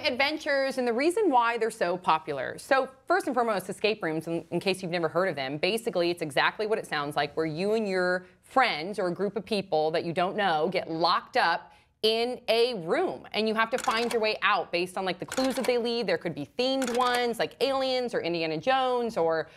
adventures and the reason why they're so popular. So first and foremost, escape rooms, in case you've never heard of them, basically it's exactly what it sounds like, where you and your friends or a group of people that you don't know get locked up in a room and you have to find your way out based on like the clues that they leave. There could be themed ones like Aliens or Indiana Jones or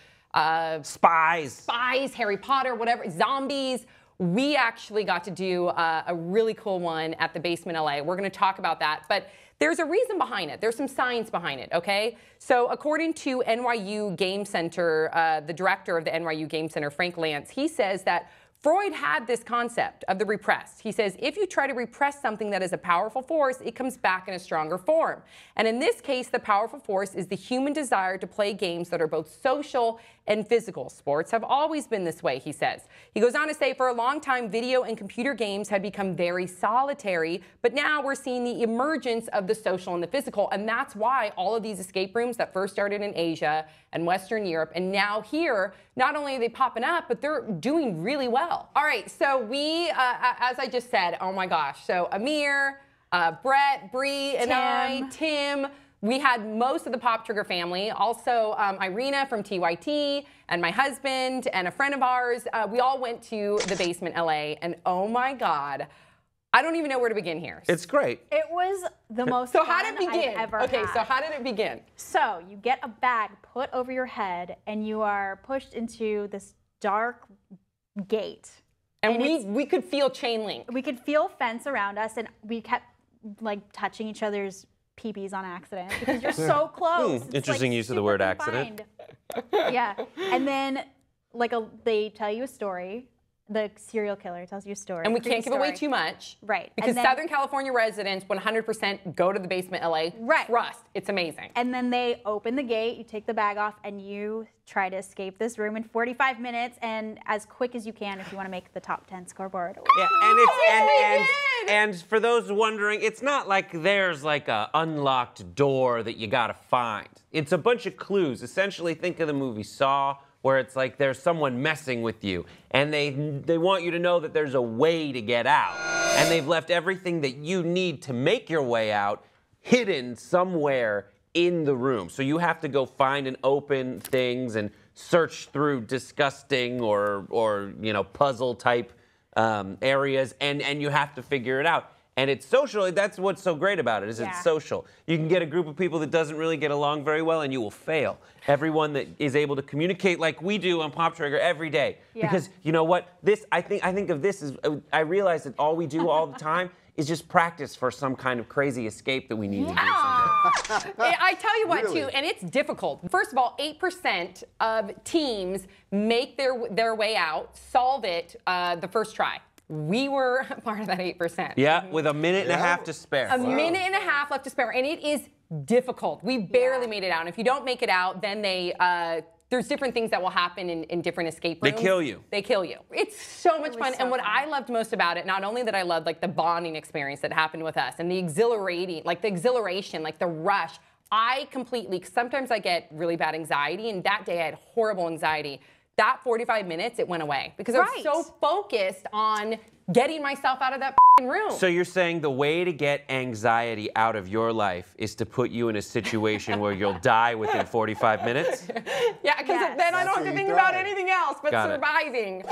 Spies, Harry Potter, whatever, zombies. We actually got to do a really cool one at the Basement LA. We're going to talk about that, but there's a reason behind it. There's some science behind it, okay? So according to NYU Game Center, the director of the NYU Game Center, Frank Lance, he says that Freud had this concept of the repressed. He says, if you try to repress something that is a powerful force, it comes back in a stronger form. And in this case, the powerful force is the human desire to play games that are both social and physical. Sports have always been this way, he says. He goes on to say, for a long time, video and computer games had become very solitary, but now we're seeing the emergence of the social and the physical, and that's why all of these escape rooms that first started in Asia and Western Europe, and now here, not only are they popping up, but they're doing really well. All right, so we, as I just said, oh my gosh, so Amir, Brett, Bree, and Tim, we had most of the Pop Trigger family. Also, Irina from TYT and my husband and a friend of ours. We all went to the Basement LA, and oh my God, I don't even know where to begin here. It's great. It was the most fun I've ever had. Okay, so how did it begin? So you get a bag put over your head, and you are pushed into this dark gate. And we could feel chain link. We could feel fence around us, and we kept like touching each other's peepees on accident because you're so close. Interesting use of the word accident. Yeah, and then like they tell you a story. The serial killer tells you a story. And we can't give away too much. Right. Because Southern California residents 100% go to the Basement LA. Right. Trust. It's amazing. And then they open the gate, you take the bag off, and you try to escape this room in 45 minutes and as quick as you can if you want to make the top 10 scoreboard. Yeah, and for those wondering, it's not like there's like a unlocked door that you gotta find. It's a bunch of clues. Essentially, think of the movie Saw, where it's like there's someone messing with you, and they want you to know that there's a way to get out. And they've left everything that you need to make your way out hidden somewhere in the room. So you have to go find and open things and search through disgusting or you know, puzzle type areas, and you have to figure it out. And it's social. That's what's so great about it, is it's social. You can get a group of people that doesn't really get along very well, and you will fail. Everyone that is able to communicate like we do on Pop Trigger every day. Because you know what? I think of this as, I realize that all we do all the time is just practice for some kind of crazy escape that we need to do someday. I tell you what, too, and it's difficult. First of all, 8% of teams make their way out, solve it the first try. We were part of that 8%. Yeah, with a minute and a half to spare. A minute and a half left to spare, and it is difficult. We barely made it out. And if you don't make it out, then there's different things that will happen in different escape rooms. They kill you. They kill you. It's so much fun. And what I loved most about it, not only that I loved like the bonding experience that happened with us and the exhilarating, like the exhilaration, like the rush, sometimes I get really bad anxiety, and that day I had horrible anxiety. That 45 minutes, it went away because I was so focused on getting myself out of that room. So you're saying the way to get anxiety out of your life is to put you in a situation where you'll die within 45 minutes? Yeah, because then I don't have to think about anything else but surviving.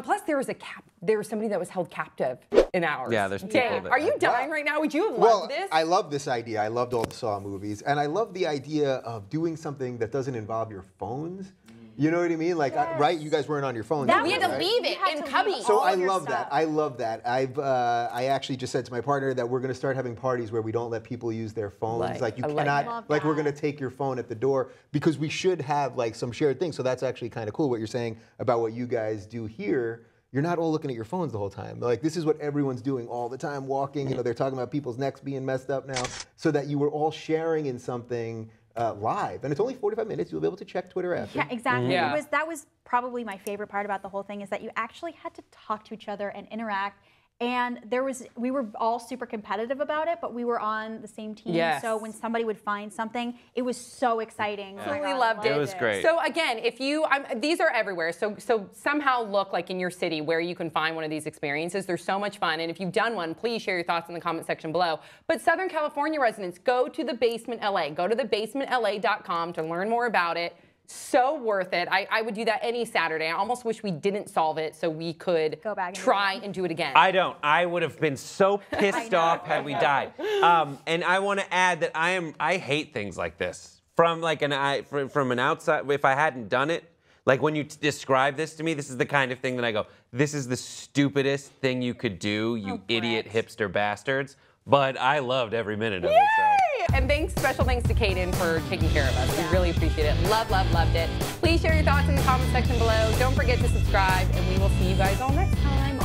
Plus, there was somebody that was held captive in ours. Yeah, there's people that... Are you dying right now? Would you have loved this? I love this idea. I loved all the Saw movies. And I love the idea of doing something that doesn't involve your phones. You know what I mean? Like, right? You guys weren't on your phones. No, we had to leave it in cubby. So I love that. I love that. I actually just said to my partner that we're going to start having parties where we don't let people use their phones. Like you cannot, like we're going to take your phone at the door, because we should have like some shared things. So that's actually kind of cool what you're saying about what you guys do here. You're not all looking at your phones the whole time. Like, this is what everyone's doing all the time, walking. You know, they're talking about people's necks being messed up now, so that you were all sharing in something live. And it's only 45 minutes. You'll be able to check Twitter after. Yeah, exactly. That was probably my favorite part about the whole thing, is that you actually had to talk to each other and interact. And we were all super competitive about it, but we were on the same team. Yes. So when somebody would find something, it was so exciting. Absolutely loved it. It was great. So again, if you, these are everywhere. So somehow look like in your city where you can find one of these experiences. They're so much fun. And if you've done one, please share your thoughts in the comment section below. But Southern California residents, go to the Basement LA. Go to thebasementla.com to learn more about it. So worth it. I would do that any Saturday. I almost wish we didn't solve it so we could go back and try and do it again. I don't. I would have been so pissed off had we died. And I want to add that I hate things like this. From like from an outside, if I hadn't done it, like when you describe this to me, this is the kind of thing that I go, this is the stupidest thing you could do, you idiot hipster bastards. But I loved every minute of it. So. And special thanks to Kaden for taking care of us. We really appreciate it. Loved it. Please share your thoughts in the comment section below. Don't forget to subscribe, and we will see you guys all next time.